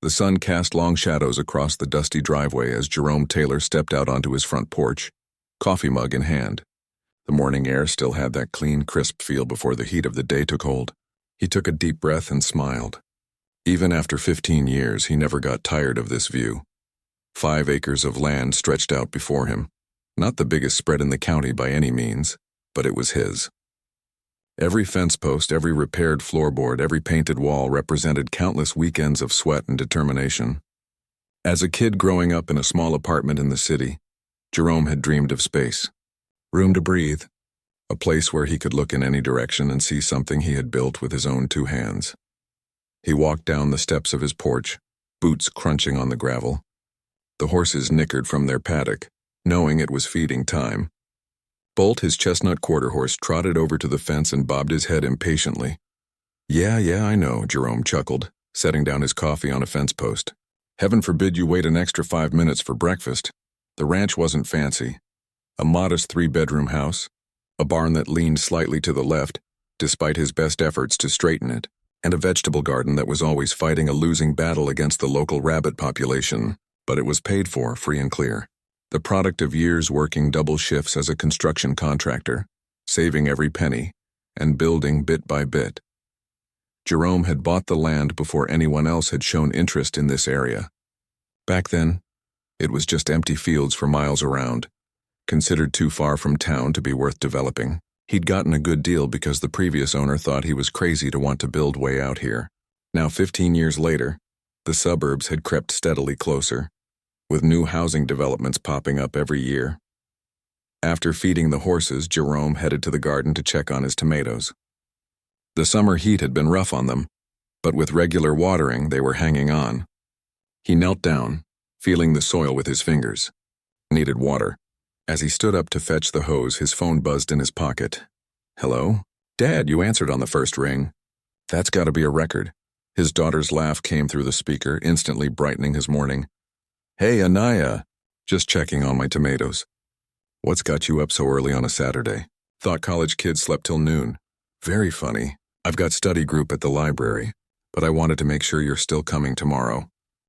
The sun cast long shadows across the dusty driveway as Jerome Taylor stepped out onto his front porch, coffee mug in hand. The morning air still had that clean, crisp feel before the heat of the day took hold. He took a deep breath and smiled. Even after 15 years, he never got tired of this view. 5 acres of land stretched out before him. Not the biggest spread in the county by any means, but it was his. Every fence post, every repaired floorboard, every painted wall represented countless weekends of sweat and determination. As a kid growing up in a small apartment in the city, Jerome had dreamed of space. Room to breathe. A place where he could look in any direction and see something he had built with his own 2 hands. He walked down the steps of his porch, boots crunching on the gravel. The horses nickered from their paddock, knowing it was feeding time. Bolt, his chestnut quarter horse, trotted over to the fence and bobbed his head impatiently. Yeah, I know, Jerome chuckled, setting down his coffee on a fence post. Heaven forbid you wait an extra 5 minutes for breakfast. The ranch wasn't fancy. A modest 3-bedroom house, a barn that leaned slightly to the left, despite his best efforts to straighten it, and a vegetable garden that was always fighting a losing battle against the local rabbit population, but it was paid for, free and clear. The product of years working double shifts as a construction contractor, saving every penny, and building bit by bit. Jerome had bought the land before anyone else had shown interest in this area. Back then, it was just empty fields for miles around, considered too far from town to be worth developing. He'd gotten a good deal because the previous owner thought he was crazy to want to build way out here. Now, 15 years later, the suburbs had crept steadily closer, with new housing developments popping up every year. After feeding the horses, Jerome headed to the garden to check on his tomatoes. The summer heat had been rough on them, but with regular watering, they were hanging on. He knelt down, feeling the soil with his fingers. Needed water. As he stood up to fetch the hose, his phone buzzed in his pocket. Hello? Dad, you answered on the first ring. That's got to be a record. His daughter's laugh came through the speaker, instantly brightening his morning. Hey, Anaya. Just checking on my tomatoes. What's got you up so early on a Saturday? Thought college kids slept till noon. Very funny. I've got study group at the library, but I wanted to make sure you're still coming tomorrow.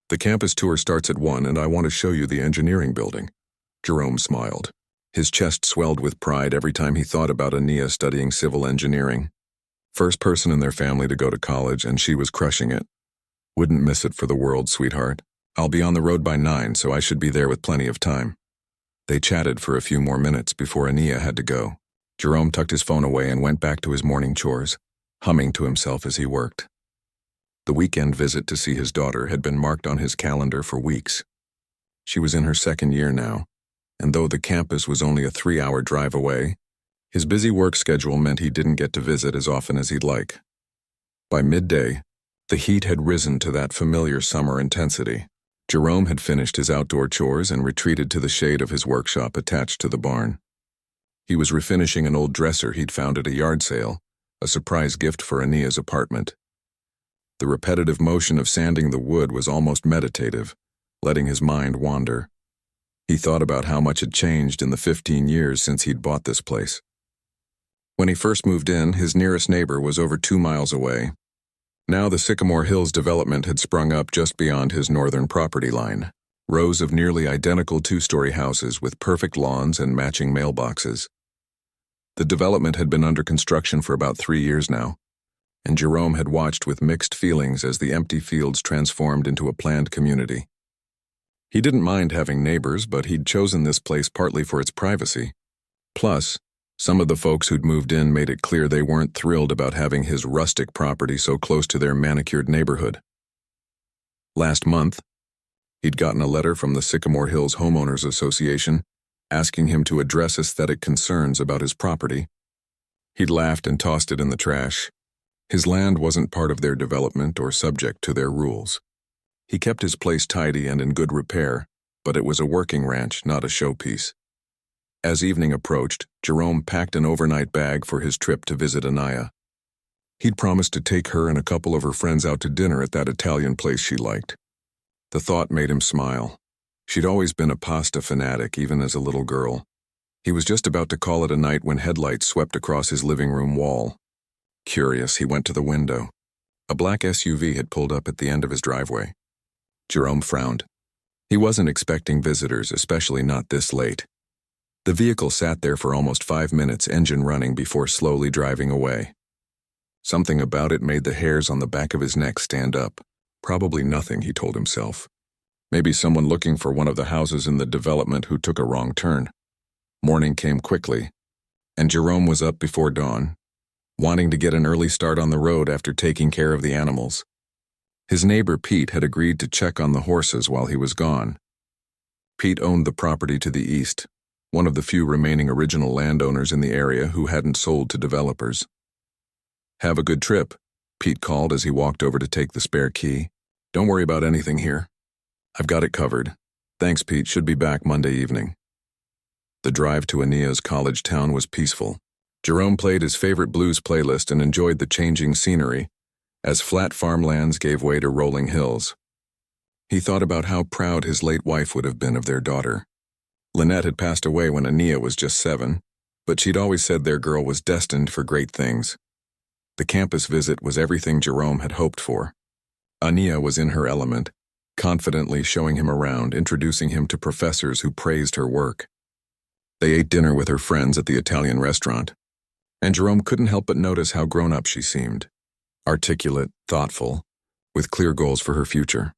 The campus tour starts at 1 and I want to show you the engineering building. Jerome smiled. His chest swelled with pride every time he thought about Ania studying civil engineering. First person in their family to go to college, and she was crushing it. Wouldn't miss it for the world, sweetheart. I'll be on the road by 9, so I should be there with plenty of time. They chatted for a few more minutes before Ania had to go. Jerome tucked his phone away and went back to his morning chores, humming to himself as he worked. The weekend visit to see his daughter had been marked on his calendar for weeks. She was in her 2nd year now, and though the campus was only a 3-hour drive away, his busy work schedule meant he didn't get to visit as often as he'd like. By midday, the heat had risen to that familiar summer intensity. Jerome had finished his outdoor chores and retreated to the shade of his workshop attached to the barn. He was refinishing an old dresser he'd found at a yard sale, a surprise gift for Ania's apartment. The repetitive motion of sanding the wood was almost meditative, letting his mind wander. He thought about how much had changed in the 15 years since he'd bought this place. When he first moved in, his nearest neighbor was over 2 miles away. Now the Sycamore Hills development had sprung up just beyond his northern property line. Rows of nearly identical 2-story houses with perfect lawns and matching mailboxes. The development had been under construction for about 3 years now, and Jerome had watched with mixed feelings as the empty fields transformed into a planned community. He didn't mind having neighbors, but he'd chosen this place partly for its privacy. Plus, some of the folks who'd moved in made it clear they weren't thrilled about having his rustic property so close to their manicured neighborhood. Last month, he'd gotten a letter from the Sycamore Hills Homeowners Association asking him to address aesthetic concerns about his property. He'd laughed and tossed it in the trash. His land wasn't part of their development or subject to their rules. He kept his place tidy and in good repair, but it was a working ranch, not a showpiece. As evening approached, Jerome packed an overnight bag for his trip to visit Anaya. He'd promised to take her and a couple of her friends out to dinner at that Italian place she liked. The thought made him smile. She'd always been a pasta fanatic, even as a little girl. He was just about to call it a night when headlights swept across his living room wall. Curious, he went to the window. A black SUV had pulled up at the end of his driveway. Jerome frowned. He wasn't expecting visitors, especially not this late. The vehicle sat there for almost 5 minutes, engine running, before slowly driving away. Something about it made the hairs on the back of his neck stand up. Probably nothing, he told himself. Maybe someone looking for one of the houses in the development who took a wrong turn. Morning came quickly, and Jerome was up before dawn, wanting to get an early start on the road after taking care of the animals. His neighbor Pete had agreed to check on the horses while he was gone. Pete owned the property to the east, one of the few remaining original landowners in the area who hadn't sold to developers. "Have a good trip," Pete called as he walked over to take the spare key. "Don't worry about anything here. I've got it covered. Thanks, Pete. Should be back Monday evening." The drive to Ania's college town was peaceful. Jerome played his favorite blues playlist and enjoyed the changing scenery as flat farmlands gave way to rolling hills. He thought about how proud his late wife would have been of their daughter. Lynette had passed away when Ania was just 7, but she'd always said their girl was destined for great things. The campus visit was everything Jerome had hoped for. Ania was in her element, confidently showing him around, introducing him to professors who praised her work. They ate dinner with her friends at the Italian restaurant, and Jerome couldn't help but notice how grown-up she seemed. Articulate, thoughtful, with clear goals for her future.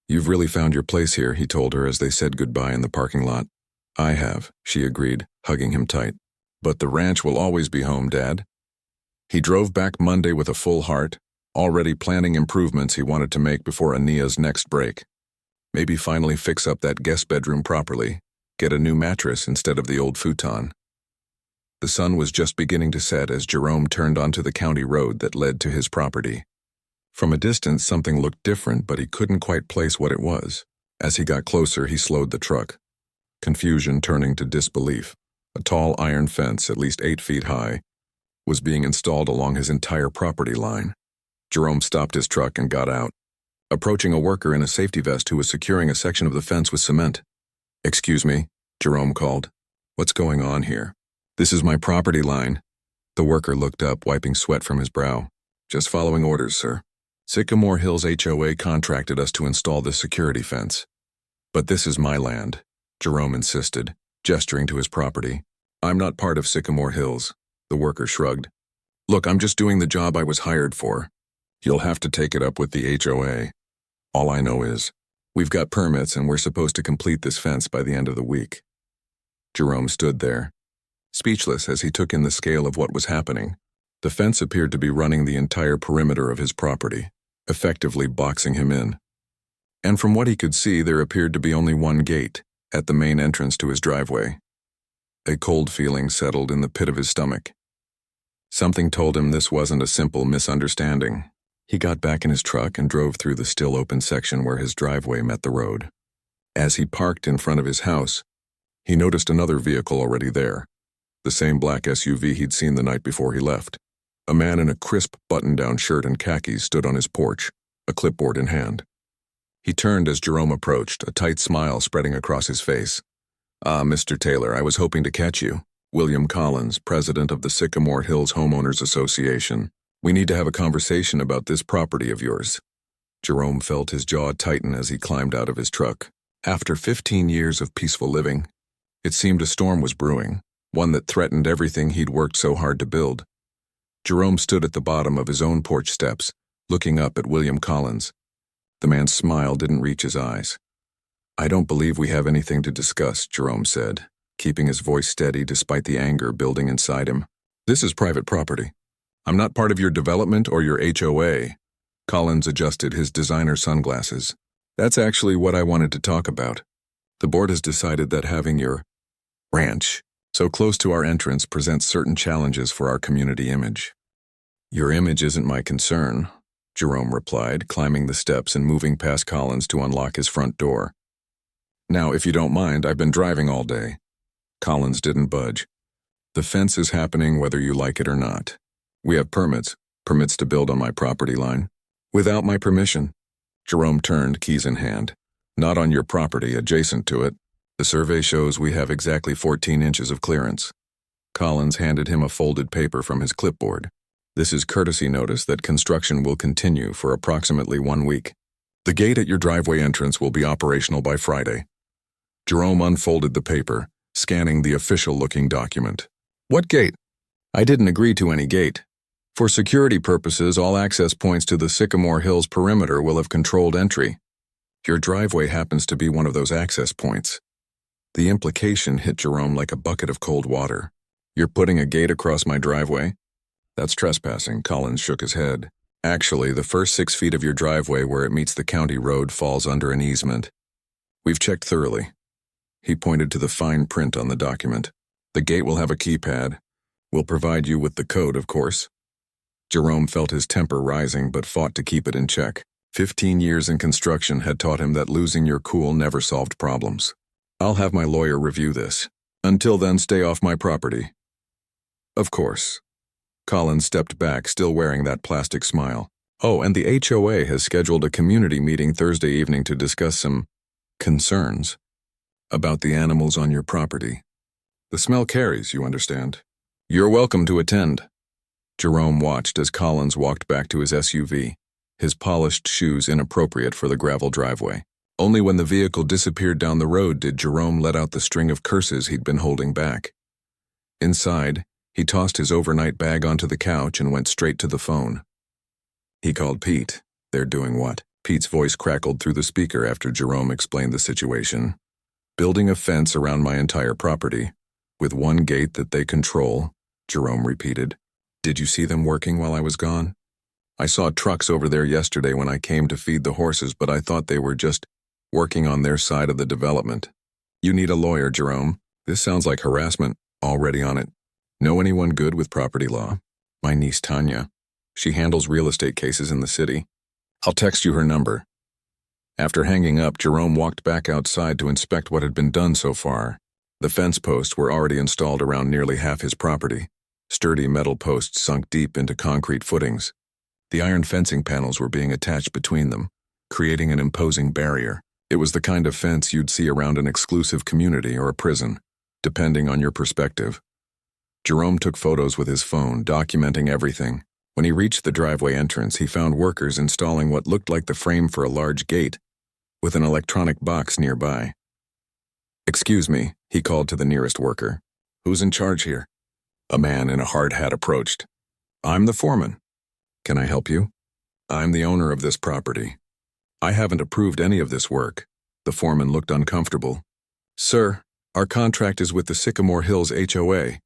"You've really found your place here," he told her as they said goodbye in the parking lot. "I have," she agreed, hugging him tight. "But the ranch will always be home, Dad." He drove back Monday with a full heart, already planning improvements he wanted to make before Ania's next break. Maybe finally fix up that guest bedroom properly, get a new mattress instead of the old futon. The sun was just beginning to set as Jerome turned onto the county road that led to his property. From a distance, something looked different, but he couldn't quite place what it was. As he got closer, he slowed the truck, confusion turning to disbelief. A tall iron fence, at least 8 feet high, was being installed along his entire property line. Jerome stopped his truck and got out, approaching a worker in a safety vest who was securing a section of the fence with cement. "Excuse me," Jerome called. "What's going on here?" "This is my property line." The worker looked up, wiping sweat from his brow. "Just following orders, sir. Sycamore Hills HOA contracted us to install this security fence." "But this is my land," Jerome insisted, gesturing to his property. "I'm not part of Sycamore Hills." The worker shrugged. "Look, I'm just doing the job I was hired for. You'll have to take it up with the HOA. All I know is, we've got permits and we're supposed to complete this fence by the end of the week." Jerome stood there, speechless as he took in the scale of what was happening. The fence appeared to be running the entire perimeter of his property, effectively boxing him in. And from what he could see, there appeared to be only one gate, at the main entrance to his driveway. A cold feeling settled in the pit of his stomach. Something told him this wasn't a simple misunderstanding. He got back in his truck and drove through the still open section where his driveway met the road. As he parked in front of his house, he noticed another vehicle already there, the same black SUV he'd seen the night before he left. A man in a crisp button-down shirt and khakis stood on his porch, a clipboard in hand. He turned as Jerome approached, a tight smile spreading across his face. "Ah, Mr. Taylor, I was hoping to catch you. William Collins, president of the Sycamore Hills Homeowners Association. We need to have a conversation about this property of yours." Jerome felt his jaw tighten as he climbed out of his truck. After 15 years of peaceful living, it seemed a storm was brewing, one that threatened everything he'd worked so hard to build. Jerome stood at the bottom of his own porch steps, looking up at William Collins. The man's smile didn't reach his eyes. "I don't believe we have anything to discuss," Jerome said, keeping his voice steady despite the anger building inside him. "This is private property. I'm not part of your development or your HOA." Collins adjusted his designer sunglasses. "That's actually what I wanted to talk about. The board has decided that having your ranch so close to our entrance presents certain challenges for our community image." "Your image isn't my concern," Jerome replied, climbing the steps and moving past Collins to unlock his front door. "Now, if you don't mind, I've been driving all day." Collins didn't budge. "The fence is happening whether you like it or not. We have permits to build on my property line." "Without my permission." Jerome turned, keys in hand. "Not on your property, adjacent to it. The survey shows we have exactly 14 inches of clearance." Collins handed him a folded paper from his clipboard. "This is courtesy notice that construction will continue for approximately 1 week. The gate at your driveway entrance will be operational by Friday. Jerome unfolded the paper, scanning the official-looking document. What gate? I didn't agree to any gate. For security purposes, all access points to the Sycamore Hills perimeter will have controlled entry. Your driveway happens to be one of those access points. The implication hit Jerome like a bucket of cold water. You're putting a gate across my driveway? That's trespassing, Collins shook his head. Actually, the first 6 feet of your driveway where it meets the county road falls under an easement. We've checked thoroughly. He pointed to the fine print on the document. The gate will have a keypad. We'll provide you with the code, of course. Jerome felt his temper rising but fought to keep it in check. 15 years in construction had taught him that losing your cool never solved problems. I'll have my lawyer review this. Until then, stay off my property. Of course. Collins stepped back, still wearing that plastic smile. Oh, and the HOA has scheduled a community meeting Thursday evening to discuss some concerns about the animals on your property. The smell carries, you understand. You're welcome to attend. Jerome watched as Collins walked back to his SUV, his polished shoes inappropriate for the gravel driveway. Only when the vehicle disappeared down the road did Jerome let out the string of curses he'd been holding back. Inside, he tossed his overnight bag onto the couch and went straight to the phone. He called Pete. They're doing what? Pete's voice crackled through the speaker after Jerome explained the situation. Building a fence around my entire property, with one gate that they control, Jerome repeated. Did you see them working while I was gone? I saw trucks over there yesterday when I came to feed the horses, but I thought they were just working on their side of the development. You need a lawyer, Jerome. This sounds like harassment. Already on it. Know anyone good with property law? My niece Tanya. She handles real estate cases in the city. I'll text you her number. After hanging up, Jerome walked back outside to inspect what had been done so far. The fence posts were already installed around nearly half his property. Sturdy metal posts sunk deep into concrete footings. The iron fencing panels were being attached between them, creating an imposing barrier. It was the kind of fence you'd see around an exclusive community or a prison, depending on your perspective. Jerome took photos with his phone, documenting everything. When he reached the driveway entrance, he found workers installing what looked like the frame for a large gate, with an electronic box nearby. Excuse me, he called to the nearest worker. Who's in charge here? A man in a hard hat approached. I'm the foreman. Can I help you? I'm the owner of this property. I haven't approved any of this work. The foreman looked uncomfortable. Sir, our contract is with the Sycamore Hills HOA.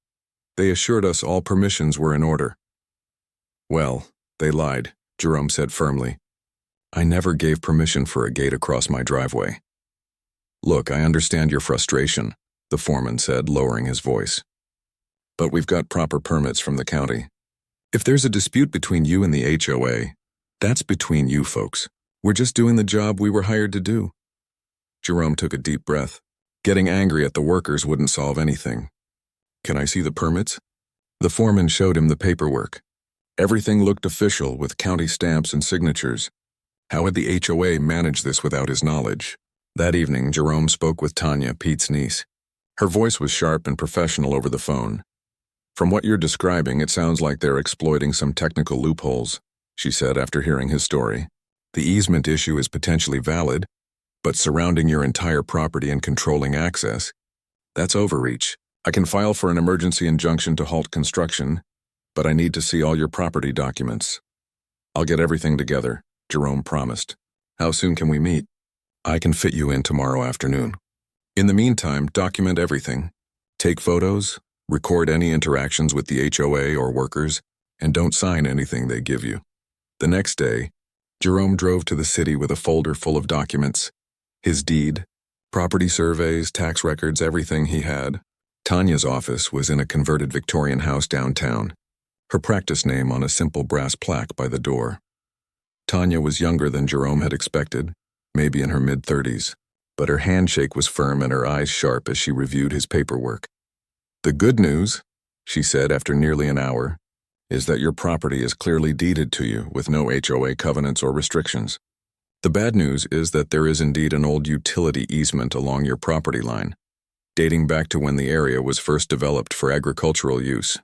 They assured us all permissions were in order. Well, they lied, Jerome said firmly. I never gave permission for a gate across my driveway. Look, I understand your frustration, the foreman said, lowering his voice. But we've got proper permits from the county. If there's a dispute between you and the HOA, that's between you folks. We're just doing the job we were hired to do. Jerome took a deep breath. Getting angry at the workers wouldn't solve anything. Can I see the permits? The foreman showed him the paperwork. Everything looked official with county stamps and signatures. How had the HOA managed this without his knowledge? That evening, Jerome spoke with Tanya, Pete's niece. Her voice was sharp and professional over the phone. From what you're describing, it sounds like they're exploiting some technical loopholes, she said after hearing his story. The easement issue is potentially valid, but surrounding your entire property and controlling access, that's overreach. I can file for an emergency injunction to halt construction, but I need to see all your property documents. I'll get everything together, Jerome promised. How soon can we meet? I can fit you in tomorrow afternoon. In the meantime, document everything. Take photos, record any interactions with the HOA or workers, and don't sign anything they give you. The next day, Jerome drove to the city with a folder full of documents. His deed, property surveys, tax records, everything he had. Tanya's office was in a converted Victorian house downtown, her practice name on a simple brass plaque by the door. Tanya was younger than Jerome had expected, maybe in her mid-30s, but her handshake was firm and her eyes sharp as she reviewed his paperwork. The good news, she said after nearly an hour, is that your property is clearly deeded to you with no HOA covenants or restrictions. The bad news is that there is indeed an old utility easement along your property line, dating back to when the area was first developed for agricultural use.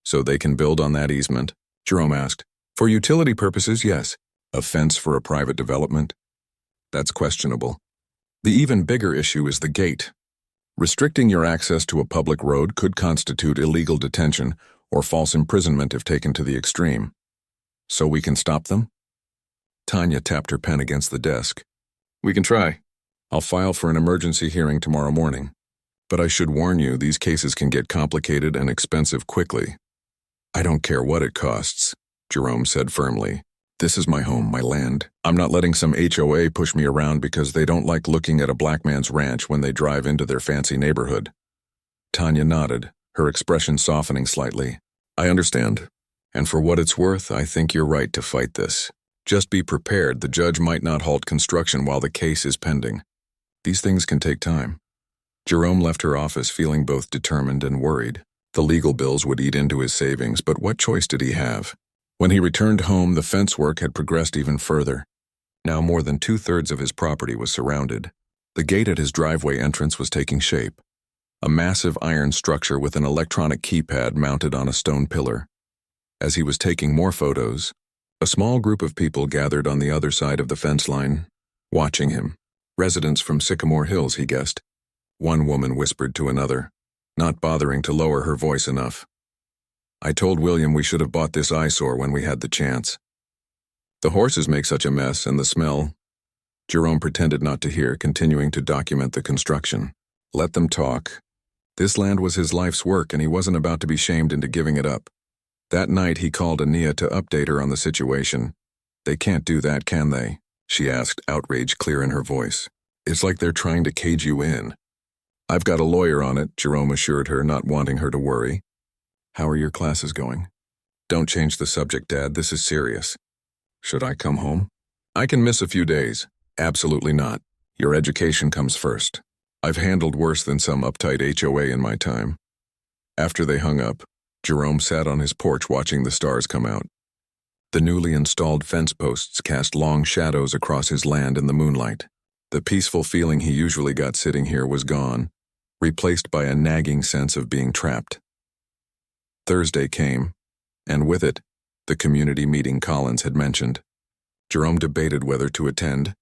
So they can build on that easement? Jerome asked. For utility purposes, yes. A fence for a private development? That's questionable. The even bigger issue is the gate. Restricting your access to a public road could constitute illegal detention or false imprisonment if taken to the extreme. So we can stop them? Tanya tapped her pen against the desk. We can try. I'll file for an emergency hearing tomorrow morning. But I should warn you, these cases can get complicated and expensive quickly. I don't care what it costs, Jerome said firmly. This is my home, my land. I'm not letting some HOA push me around because they don't like looking at a black man's ranch when they drive into their fancy neighborhood. Tanya nodded, her expression softening slightly. I understand. And for what it's worth, I think you're right to fight this. Just be prepared, the judge might not halt construction while the case is pending. These things can take time. Jerome left her office feeling both determined and worried. The legal bills would eat into his savings, but what choice did he have? When he returned home, the fence work had progressed even further. Now more than 2/3 of his property was surrounded. The gate at his driveway entrance was taking shape. A massive iron structure with an electronic keypad mounted on a stone pillar. As he was taking more photos, a small group of people gathered on the other side of the fence line, watching him. Residents from Sycamore Hills, he guessed. One woman whispered to another, not bothering to lower her voice enough. I told William we should have bought this eyesore when we had the chance. The horses make such a mess, and the smell. Jerome pretended not to hear, continuing to document the construction. Let them talk. This land was his life's work, and he wasn't about to be shamed into giving it up. That night he called Ania to update her on the situation. They can't do that, can they? She asked, outrage clear in her voice. It's like they're trying to cage you in. I've got a lawyer on it, Jerome assured her, not wanting her to worry. How are your classes going? Don't change the subject, Dad. This is serious. Should I come home? I can miss a few days. Absolutely not. Your education comes first. I've handled worse than some uptight HOA in my time. After they hung up, Jerome sat on his porch watching the stars come out. The newly installed fence posts cast long shadows across his land in the moonlight. The peaceful feeling he usually got sitting here was gone, replaced by a nagging sense of being trapped. Thursday came, and with it, the community meeting Collins had mentioned. Jerome debated whether to attend,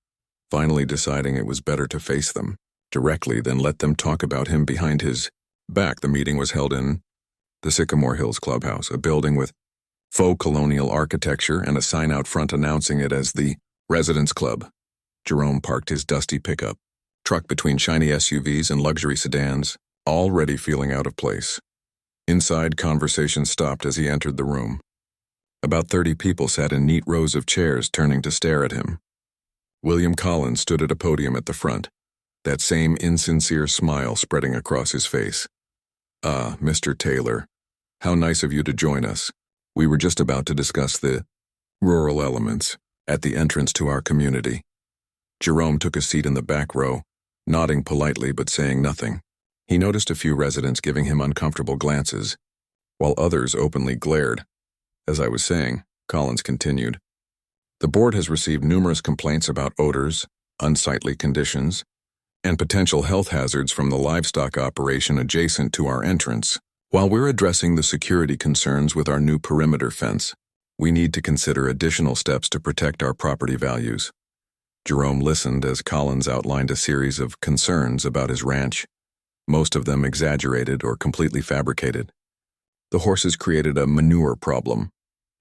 finally deciding it was better to face them directly than let them talk about him behind his back. The meeting was held in the Sycamore Hills Clubhouse, a building with faux colonial architecture and a sign out front announcing it as the Residence Club. Jerome parked his dusty pickup truck between shiny SUVs and luxury sedans, already feeling out of place. Inside, conversation stopped as he entered the room. About 30 people sat in neat rows of chairs, turning to stare at him. William Collins stood at a podium at the front, that same insincere smile spreading across his face. Ah, Mr. Taylor, how nice of you to join us. We were just about to discuss the rural elements at the entrance to our community. Jerome took a seat in the back row, nodding politely but saying nothing. He noticed a few residents giving him uncomfortable glances, while others openly glared. As I was saying, Collins continued, the board has received numerous complaints about odors, unsightly conditions, and potential health hazards from the livestock operation adjacent to our entrance. While we're addressing the security concerns with our new perimeter fence, we need to consider additional steps to protect our property values. Jerome listened as Collins outlined a series of concerns about his ranch, most of them exaggerated or completely fabricated. The horses created a manure problem.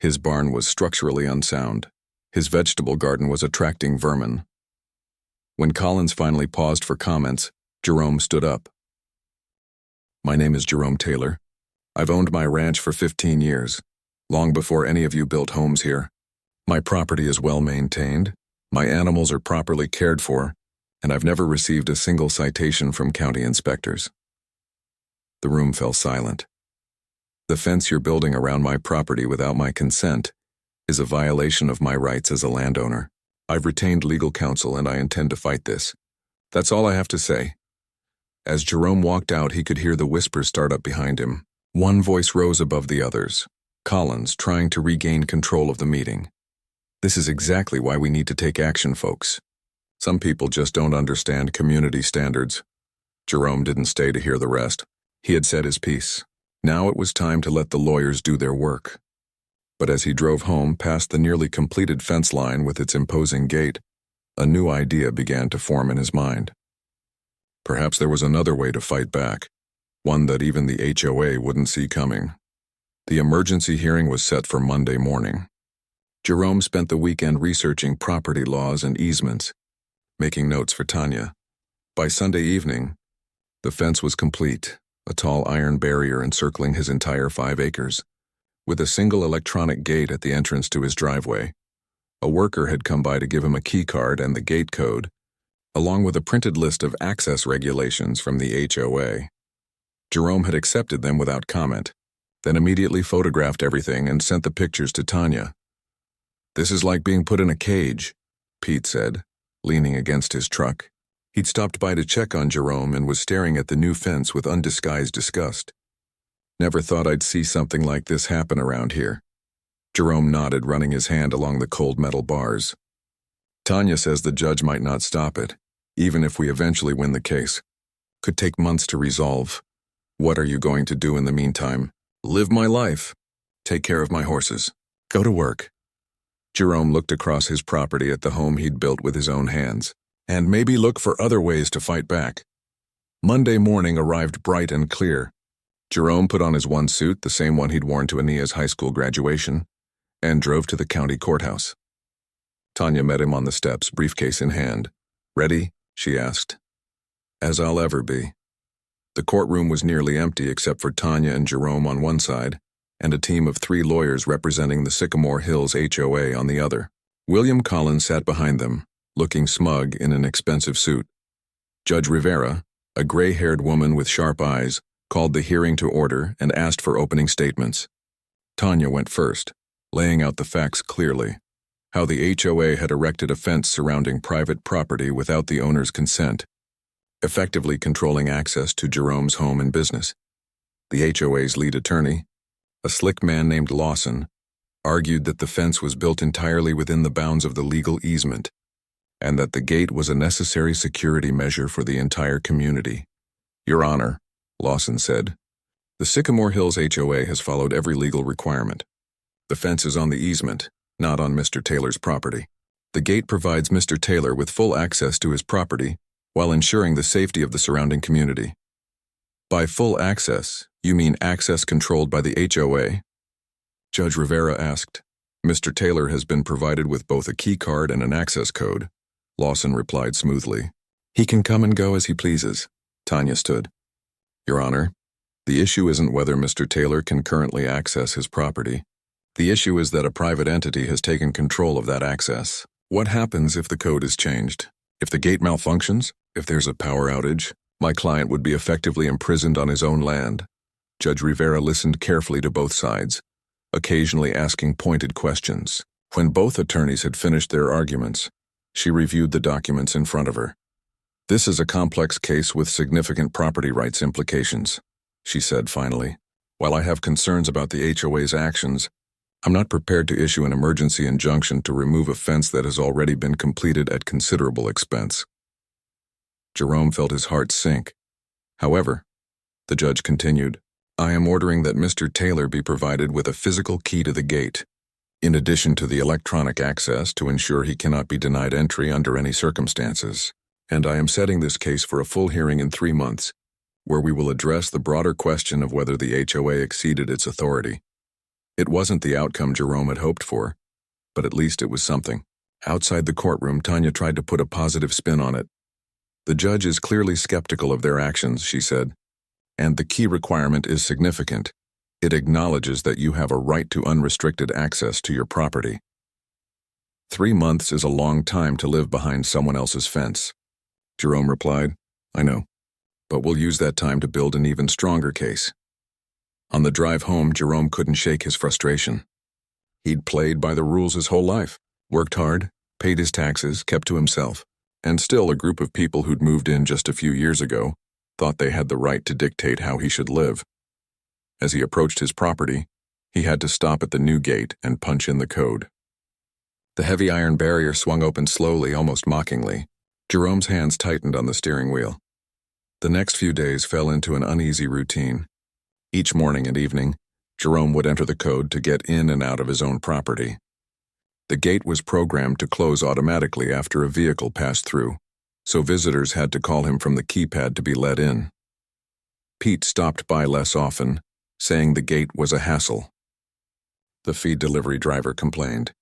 His barn was structurally unsound. His vegetable garden was attracting vermin. When Collins finally paused for comments, Jerome stood up. My name is Jerome Taylor. I've owned my ranch for 15 years, long before any of you built homes here. My property is well maintained, my animals are properly cared for, and I've never received a single citation from county inspectors. The room fell silent. The fence you're building around my property without my consent is a violation of my rights as a landowner. I've retained legal counsel and I intend to fight this. That's all I have to say. As Jerome walked out, he could hear the whispers start up behind him. One voice rose above the others, Collins trying to regain control of the meeting. This is exactly why we need to take action, folks. Some people just don't understand community standards. Jerome didn't stay to hear the rest. He had said his piece. Now it was time to let the lawyers do their work. But as he drove home past the nearly completed fence line with its imposing gate, a new idea began to form in his mind. Perhaps there was another way to fight back, one that even the HOA wouldn't see coming. The emergency hearing was set for Monday morning. Jerome spent the weekend researching property laws and easements, making notes for Tanya. By Sunday evening, the fence was complete, a tall iron barrier encircling his entire 5 acres, with a single electronic gate at the entrance to his driveway. A worker had come by to give him a key card and the gate code, along with a printed list of access regulations from the HOA. Jerome had accepted them without comment, then immediately photographed everything and sent the pictures to Tanya. "This is like being put in a cage," Pete said, leaning against his truck. He'd stopped by to check on Jerome and was staring at the new fence with undisguised disgust. "Never thought I'd see something like this happen around here." Jerome nodded, running his hand along the cold metal bars. "Tanya says the judge might not stop it, even if we eventually win the case. Could take months to resolve. What are you going to do in the meantime?" "Live my life. Take care of my horses. Go to work." Jerome looked across his property at the home he'd built with his own hands, and maybe look for other ways to fight back. Monday morning arrived bright and clear. Jerome put on his one suit, the same one he'd worn to Ania's high school graduation, and drove to the county courthouse. Tanya met him on the steps, briefcase in hand. "Ready?" she asked. "As I'll ever be." The courtroom was nearly empty except for Tanya and Jerome on one side, and a team of 3 lawyers representing the Sycamore Hills HOA on the other. William Collins sat behind them, looking smug in an expensive suit. Judge Rivera, a gray-haired woman with sharp eyes, called the hearing to order and asked for opening statements. Tanya went first, laying out the facts clearly. How the HOA had erected a fence surrounding private property without the owner's consent, effectively controlling access to Jerome's home and business. The HOA's lead attorney, a slick man named Lawson, argued that the fence was built entirely within the bounds of the legal easement, and that the gate was a necessary security measure for the entire community. "Your Honor," Lawson said, "the Sycamore Hills HOA has followed every legal requirement. The fence is on the easement, not on Mr. Taylor's property. The gate provides Mr. Taylor with full access to his property while ensuring the safety of the surrounding community." "By full access, you mean access controlled by the HOA?" Judge Rivera asked. "Mr. Taylor has been provided with both a key card and an access code," Lawson replied smoothly. "He can come and go as he pleases." Tanya stood. "Your Honor, the issue isn't whether Mr. Taylor can currently access his property. The issue is that a private entity has taken control of that access. What happens if the code is changed? If the gate malfunctions? If there's a power outage? My client would be effectively imprisoned on his own land." Judge Rivera listened carefully to both sides, occasionally asking pointed questions. When both attorneys had finished their arguments, she reviewed the documents in front of her. "This is a complex case with significant property rights implications," she said finally. "While I have concerns about the HOA's actions, I'm not prepared to issue an emergency injunction to remove a fence that has already been completed at considerable expense." Jerome felt his heart sink. "However," the judge continued, "I am ordering that Mr. Taylor be provided with a physical key to the gate, in addition to the electronic access to ensure he cannot be denied entry under any circumstances. And I am setting this case for a full hearing in 3 months, where we will address the broader question of whether the HOA exceeded its authority." It wasn't the outcome Jerome had hoped for, but at least it was something. Outside the courtroom, Tanya tried to put a positive spin on it. "The judge is clearly skeptical of their actions," she said, "and the key requirement is significant. It acknowledges that you have a right to unrestricted access to your property." 3 months is a long time to live behind someone else's fence, Jerome replied. "I know, but we'll use that time to build an even stronger case." On the drive home, Jerome couldn't shake his frustration. He'd played by the rules his whole life, worked hard, paid his taxes, kept to himself, and still a group of people who'd moved in just a few years ago thought they had the right to dictate how he should live. As he approached his property, he had to stop at the new gate and punch in the code. The heavy iron barrier swung open slowly, almost mockingly. Jerome's hands tightened on the steering wheel. The next few days fell into an uneasy routine. Each morning and evening, Jerome would enter the code to get in and out of his own property. The gate was programmed to close automatically after a vehicle passed through, so visitors had to call him from the keypad to be let in. Pete stopped by less often, saying the gate was a hassle. The feed delivery driver complained.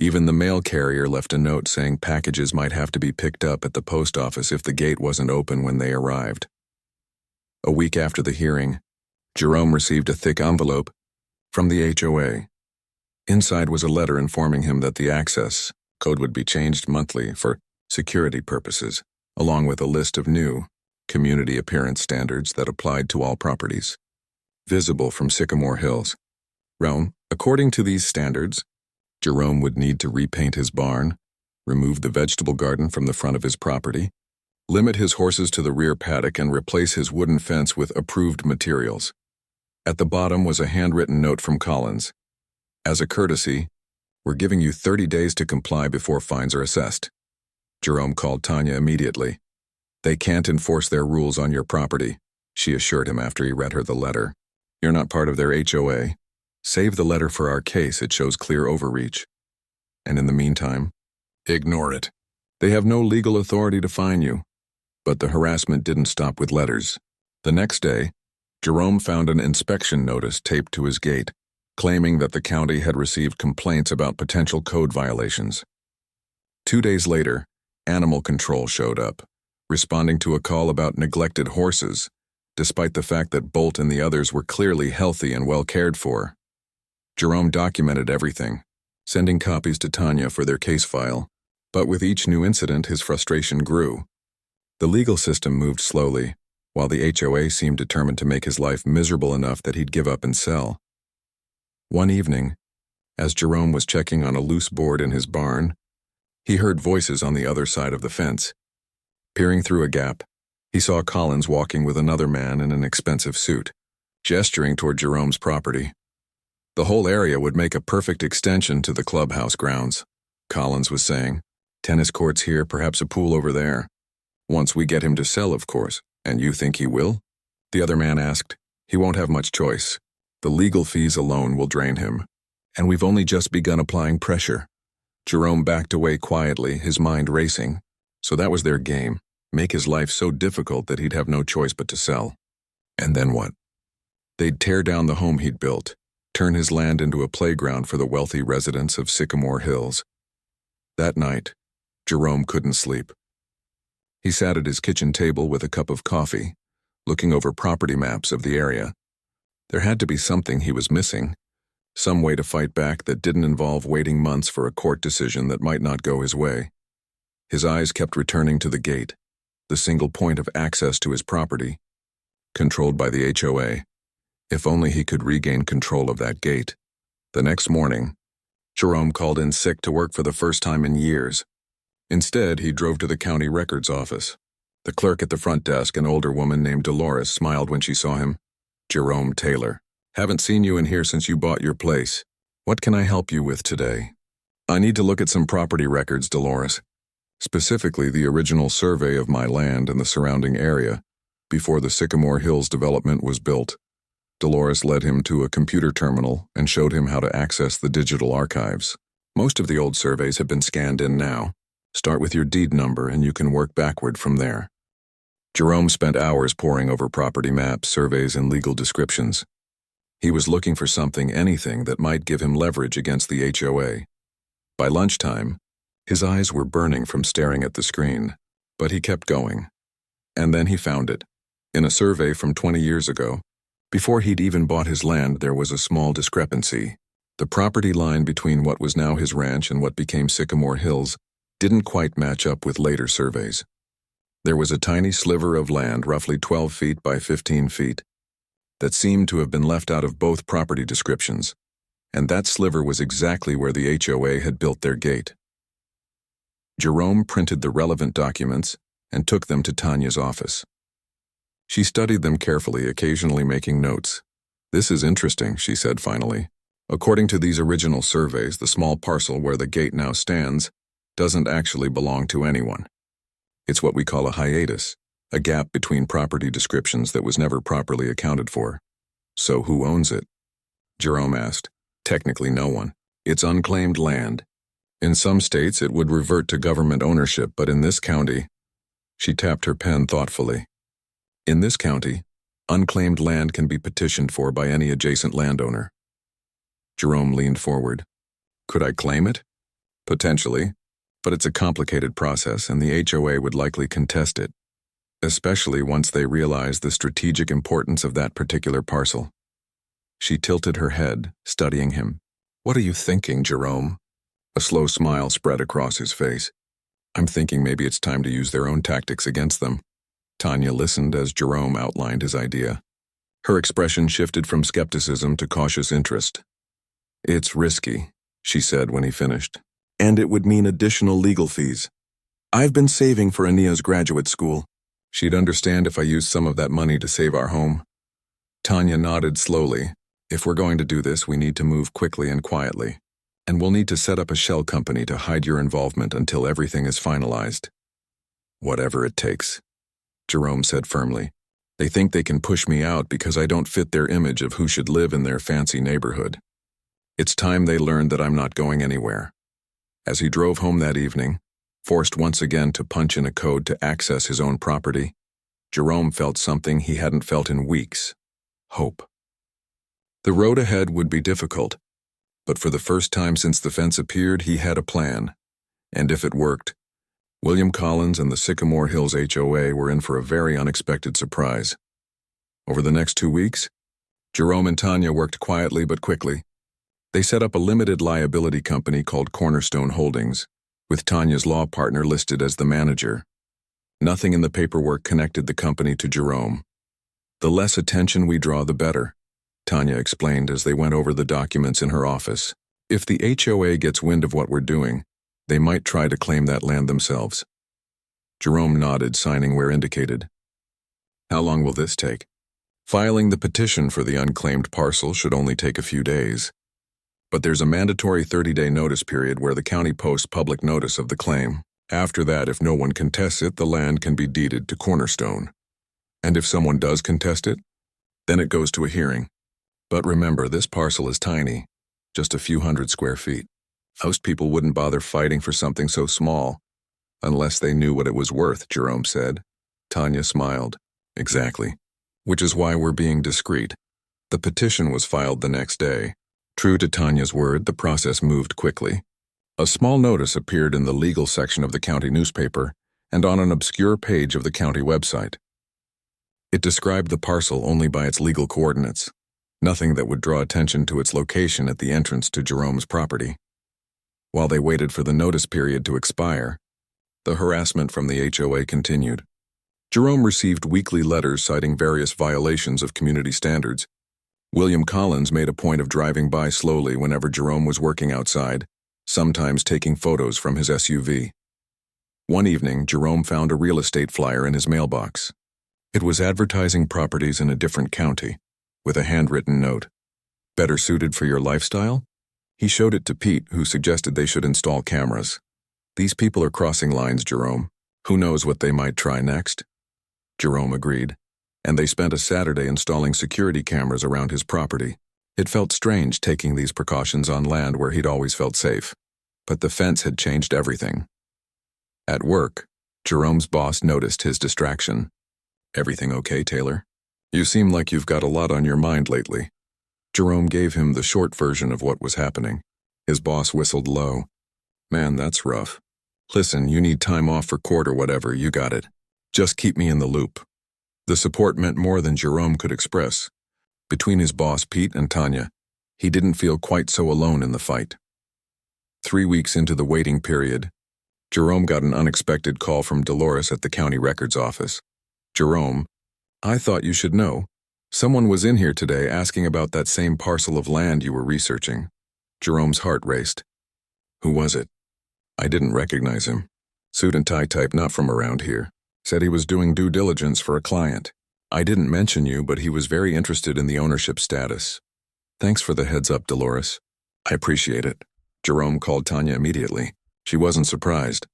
Even the mail carrier left a note saying packages might have to be picked up at the post office if the gate wasn't open when they arrived. A week after the hearing, Jerome received a thick envelope from the HOA. Inside was a letter informing him that the access code would be changed monthly for security purposes, along with a list of new community appearance standards that applied to all properties visible from Sycamore Hills. According to these standards, Jerome would need to repaint his barn, remove the vegetable garden from the front of his property, limit his horses to the rear paddock, and replace his wooden fence with approved materials. At the bottom was a handwritten note from Collins. As a courtesy, we're giving you 30 days to comply before fines are assessed. Jerome called Tanya immediately. They can't enforce their rules on your property, she assured him after he read her the letter. You're not part of their HOA. Save the letter for our case, it shows clear overreach. And in the meantime, ignore it. They have no legal authority to fine you. But the harassment didn't stop with letters. The next day, Jerome found an inspection notice taped to his gate, claiming that the county had received complaints about potential code violations. 2 days later, animal control showed up, responding to a call about neglected horses, despite the fact that Bolt and the others were clearly healthy and well cared for. Jerome documented everything, sending copies to Tanya for their case file, but with each new incident his frustration grew. The legal system moved slowly, while the HOA seemed determined to make his life miserable enough that he'd give up and sell. One evening, as Jerome was checking on a loose board in his barn, he heard voices on the other side of the fence. Peering through a gap, he saw Collins walking with another man in an expensive suit, gesturing toward Jerome's property. The whole area would make a perfect extension to the clubhouse grounds, Collins was saying. Tennis courts here, perhaps a pool over there. Once we get him to sell, of course. And you think he will? The other man asked. He won't have much choice. The legal fees alone will drain him. And we've only just begun applying pressure. Jerome backed away quietly, his mind racing. So that was their game. Make his life so difficult that he'd have no choice but to sell. And then what? They'd tear down the home he'd built, turn his land into a playground for the wealthy residents of Sycamore Hills. That night, Jerome couldn't sleep. He sat at his kitchen table with a cup of coffee, looking over property maps of the area. There had to be something he was missing, some way to fight back that didn't involve waiting months for a court decision that might not go his way. His eyes kept returning to the gate, the single point of access to his property, controlled by the HOA. If only he could regain control of that gate. The next morning, Jerome called in sick to work for the first time in years. Instead, he drove to the county records office. The clerk at the front desk, an older woman named Dolores, smiled when she saw him. Jerome Taylor. Haven't seen you in here since you bought your place. What can I help you with today? I need to look at some property records, Dolores. Specifically, the original survey of my land and the surrounding area, before the Sycamore Hills development was built. Dolores led him to a computer terminal and showed him how to access the digital archives. Most of the old surveys have been scanned in now. Start with your deed number and you can work backward from there. Jerome spent hours poring over property maps, surveys, and legal descriptions. He was looking for something, anything, that might give him leverage against the HOA. By lunchtime, his eyes were burning from staring at the screen, but he kept going. And then he found it. In a survey from 20 years ago, before he'd even bought his land, there was a small discrepancy. The property line between what was now his ranch and what became Sycamore Hills didn't quite match up with later surveys. There was a tiny sliver of land, roughly 12 feet by 15 feet, that seemed to have been left out of both property descriptions, and that sliver was exactly where the HOA had built their gate. Jerome printed the relevant documents and took them to Tanya's office. She studied them carefully, occasionally making notes. This is interesting, she said finally. According to these original surveys, the small parcel where the gate now stands doesn't actually belong to anyone. It's what we call a hiatus, a gap between property descriptions that was never properly accounted for. So who owns it? Jerome asked. Technically no one. It's unclaimed land. In some states it would revert to government ownership, but in this county, she tapped her pen thoughtfully. In this county, unclaimed land can be petitioned for by any adjacent landowner. Jerome leaned forward. Could I claim it? Potentially, but it's a complicated process and the HOA would likely contest it, especially once they realize the strategic importance of that particular parcel. She tilted her head, studying him. What are you thinking, Jerome? A slow smile spread across his face. I'm thinking maybe it's time to use their own tactics against them. Tanya listened as Jerome outlined his idea. Her expression shifted from skepticism to cautious interest. It's risky, she said when he finished, and it would mean additional legal fees. I've been saving for Ania's graduate school. She'd understand if I used some of that money to save our home. Tanya nodded slowly. If we're going to do this, we need to move quickly and quietly. And we'll need to set up a shell company to hide your involvement until everything is finalized. Whatever it takes, Jerome said firmly. They think they can push me out because I don't fit their image of who should live in their fancy neighborhood. It's time they learned that I'm not going anywhere. As he drove home that evening, forced once again to punch in a code to access his own property, Jerome felt something he hadn't felt in weeks: hope. The road ahead would be difficult, but for the first time since the fence appeared, he had a plan. And if it worked, William Collins and the Sycamore Hills HOA were in for a very unexpected surprise. Over the next 2 weeks, Jerome and Tanya worked quietly but quickly. They set up a limited liability company called Cornerstone Holdings, with Tanya's law partner listed as the manager. Nothing in the paperwork connected the company to Jerome. The less attention we draw, the better, Tanya explained as they went over the documents in her office. If the HOA gets wind of what we're doing, they might try to claim that land themselves. Jerome nodded, signing where indicated. How long will this take? Filing the petition for the unclaimed parcel should only take a few days. But there's a mandatory 30-day notice period where the county posts public notice of the claim. After that, if no one contests it, the land can be deeded to Cornerstone. And if someone does contest it, then it goes to a hearing. But remember, this parcel is tiny, just a few hundred square feet. Most people wouldn't bother fighting for something so small, unless they knew what it was worth, Jerome said. Tanya smiled. Exactly. Which is why we're being discreet. The petition was filed the next day. True to Tanya's word, the process moved quickly. A small notice appeared in the legal section of the county newspaper and on an obscure page of the county website. It described the parcel only by its legal coordinates, nothing that would draw attention to its location at the entrance to Jerome's property. While they waited for the notice period to expire, the harassment from the HOA continued. Jerome received weekly letters citing various violations of community standards. William Collins made a point of driving by slowly whenever Jerome was working outside, sometimes taking photos from his SUV. One evening, Jerome found a real estate flyer in his mailbox. It was advertising properties in a different county, with a handwritten note. Better suited for your lifestyle? He showed it to Pete, who suggested they should install cameras. These people are crossing lines, Jerome. Who knows what they might try next? Jerome agreed, and they spent a Saturday installing security cameras around his property. It felt strange taking these precautions on land where he'd always felt safe, but the fence had changed everything. At work, Jerome's boss noticed his distraction. Everything okay, Taylor? You seem like you've got a lot on your mind lately. Jerome gave him the short version of what was happening. His boss whistled low. Man, that's rough. Listen, you need time off for court or whatever, you got it. Just keep me in the loop. The support meant more than Jerome could express. Between his boss, Pete, and Tanya, he didn't feel quite so alone in the fight. 3 weeks into the waiting period, Jerome got an unexpected call from Dolores at the county records office. Jerome, I thought you should know. Someone was in here today asking about that same parcel of land you were researching. Jerome's heart raced. Who was it? I didn't recognize him. Suit and tie type, not from around here. Said he was doing due diligence for a client. I didn't mention you, but he was very interested in the ownership status. Thanks for the heads up, Dolores. I appreciate it. Jerome called Tanya immediately. She wasn't surprised.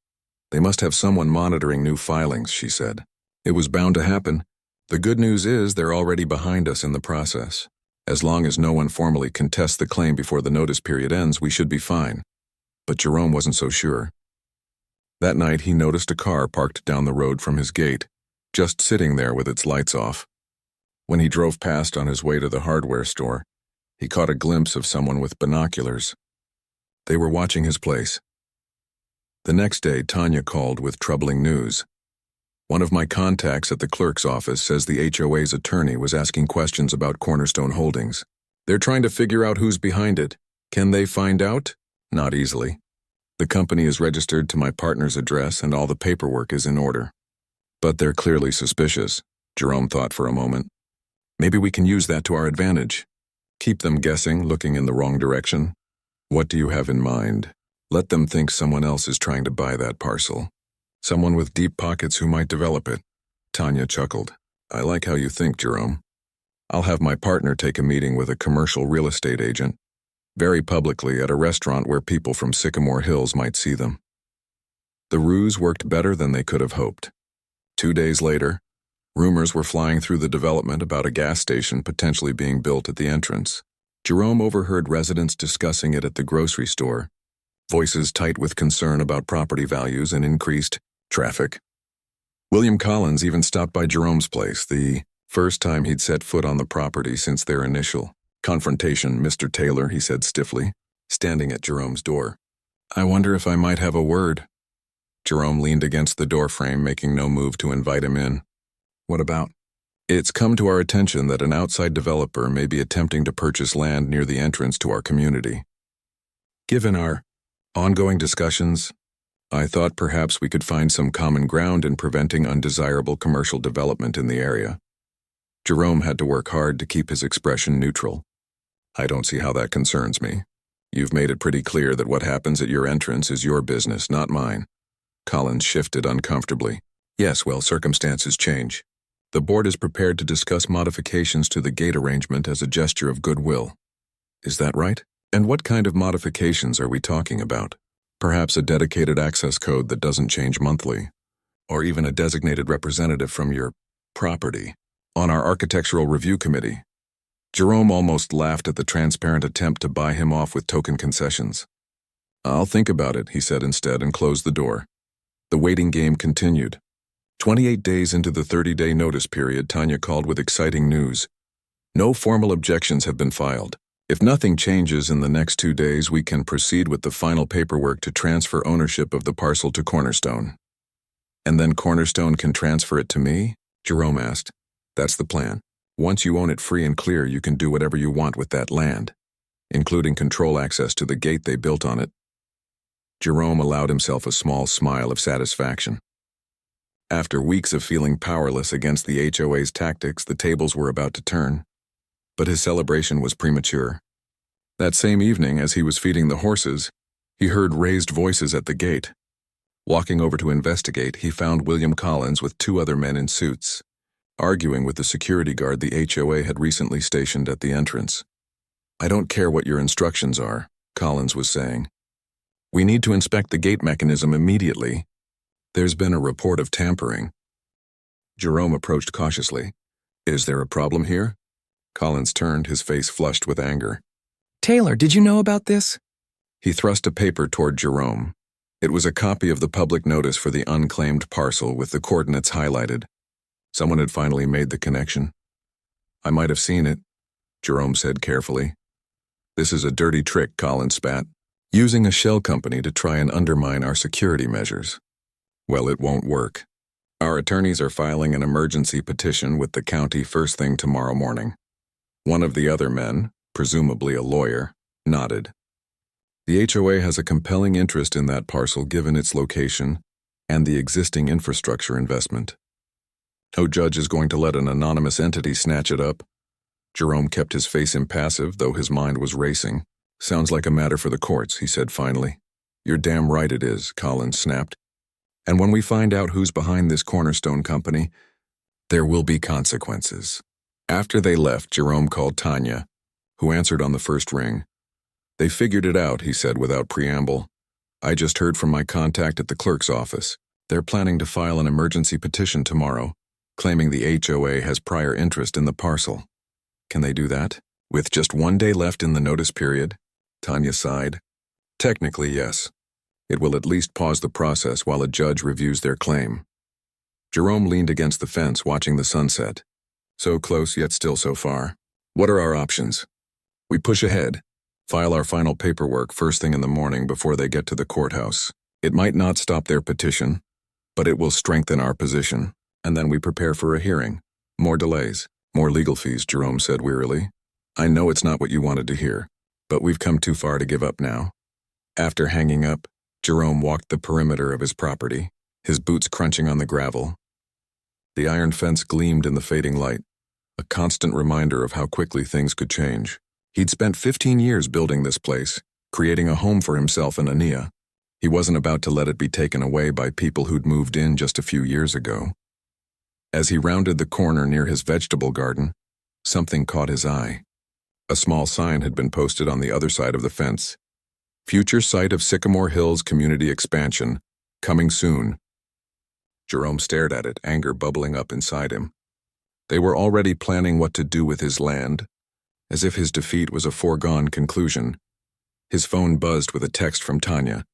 They must have someone monitoring new filings, she said. It was bound to happen. The good news is they're already behind us in the process. As long as no one formally contests the claim before the notice period ends, we should be fine. But Jerome wasn't so sure. That night, he noticed a car parked down the road from his gate, just sitting there with its lights off. When he drove past on his way to the hardware store, he caught a glimpse of someone with binoculars. They were watching his place. The next day, Tanya called with troubling news. One of my contacts at the clerk's office says the HOA's attorney was asking questions about Cornerstone Holdings. They're trying to figure out who's behind it. Can they find out? Not easily. The company is registered to my partner's address and all the paperwork is in order. But they're clearly suspicious, Jerome thought for a moment. Maybe we can use that to our advantage. Keep them guessing, looking in the wrong direction. What do you have in mind? Let them think someone else is trying to buy that parcel. Someone with deep pockets who might develop it. Tanya chuckled. I like how you think, Jerome. I'll have my partner take a meeting with a commercial real estate agent, very publicly at a restaurant where people from Sycamore Hills might see them. The ruse worked better than they could have hoped. 2 days later, rumors were flying through the development about a gas station potentially being built at the entrance. Jerome overheard residents discussing it at the grocery store, voices tight with concern about property values and increased traffic. William Collins even stopped by Jerome's place, the first time he'd set foot on the property since their initial confrontation. Mr. Taylor, he said stiffly, standing at Jerome's door. I wonder if I might have a word. Jerome leaned against the doorframe, making no move to invite him in. What about? It's come to our attention that an outside developer may be attempting to purchase land near the entrance to our community. Given our ongoing discussions, I thought perhaps we could find some common ground in preventing undesirable commercial development in the area. Jerome had to work hard to keep his expression neutral. I don't see how that concerns me. You've made it pretty clear that what happens at your entrance is your business, not mine. Collins shifted uncomfortably. Yes, well, circumstances change. The board is prepared to discuss modifications to the gate arrangement as a gesture of goodwill. Is that right? And what kind of modifications are we talking about? Perhaps a dedicated access code that doesn't change monthly, or even a designated representative from your property on our architectural review committee. Jerome almost laughed at the transparent attempt to buy him off with token concessions. I'll think about it, he said instead, and closed the door. The waiting game continued. 28 days into the 30-day notice period, Tanya called with exciting news. No formal objections have been filed. If nothing changes in the next 2 days, we can proceed with the final paperwork to transfer ownership of the parcel to Cornerstone. And then Cornerstone can transfer it to me? Jerome asked. That's the plan. Once you own it free and clear, you can do whatever you want with that land, including control access to the gate they built on it. Jerome allowed himself a small smile of satisfaction. After weeks of feeling powerless against the HOA's tactics, the tables were about to turn. But his celebration was premature. That same evening, as he was feeding the horses, he heard raised voices at the gate. Walking over to investigate, he found William Collins with 2 other men in suits, arguing with the security guard the HOA had recently stationed at the entrance. I don't care what your instructions are, Collins was saying. We need to inspect the gate mechanism immediately. There's been a report of tampering. Jerome approached cautiously. Is there a problem here? Collins turned, his face flushed with anger. Taylor, did you know about this? He thrust a paper toward Jerome. It was a copy of the public notice for the unclaimed parcel with the coordinates highlighted. Someone had finally made the connection. I might have seen it, Jerome said carefully. This is a dirty trick, Collins spat. Using a shell company to try and undermine our security measures. Well, it won't work. Our attorneys are filing an emergency petition with the county first thing tomorrow morning. One of the other men, presumably a lawyer, nodded. The HOA has a compelling interest in that parcel given its location and the existing infrastructure investment. No judge is going to let an anonymous entity snatch it up. Jerome kept his face impassive, though his mind was racing. Sounds like a matter for the courts, he said finally. You're damn right it is, Collins snapped. And when we find out who's behind this Cornerstone company, there will be consequences. After they left, Jerome called Tanya, who answered on the first ring. They figured it out, he said without preamble. I just heard from my contact at the clerk's office. They're planning to file an emergency petition tomorrow, claiming the HOA has prior interest in the parcel. Can they do that? With just 1 day left in the notice period, Tanya sighed. Technically, yes. It will at least pause the process while a judge reviews their claim. Jerome leaned against the fence watching the sunset. So close yet still so far. What are our options? We push ahead, file our final paperwork first thing in the morning before they get to the courthouse. It might not stop their petition, but it will strengthen our position, and then we prepare for a hearing. More delays, more legal fees, Jerome said wearily. I know it's not what you wanted to hear, but we've come too far to give up now. After hanging up, Jerome walked the perimeter of his property, his boots crunching on the gravel. The iron fence gleamed in the fading light, a constant reminder of how quickly things could change. He'd spent 15 years building this place, creating a home for himself and Ania. He wasn't about to let it be taken away by people who'd moved in just a few years ago. As he rounded the corner near his vegetable garden, something caught his eye. A small sign had been posted on the other side of the fence. Future site of Sycamore Hills community expansion, coming soon. Jerome stared at it, anger bubbling up inside him. They were already planning what to do with his land, as if his defeat was a foregone conclusion. His phone buzzed with a text from Tanya.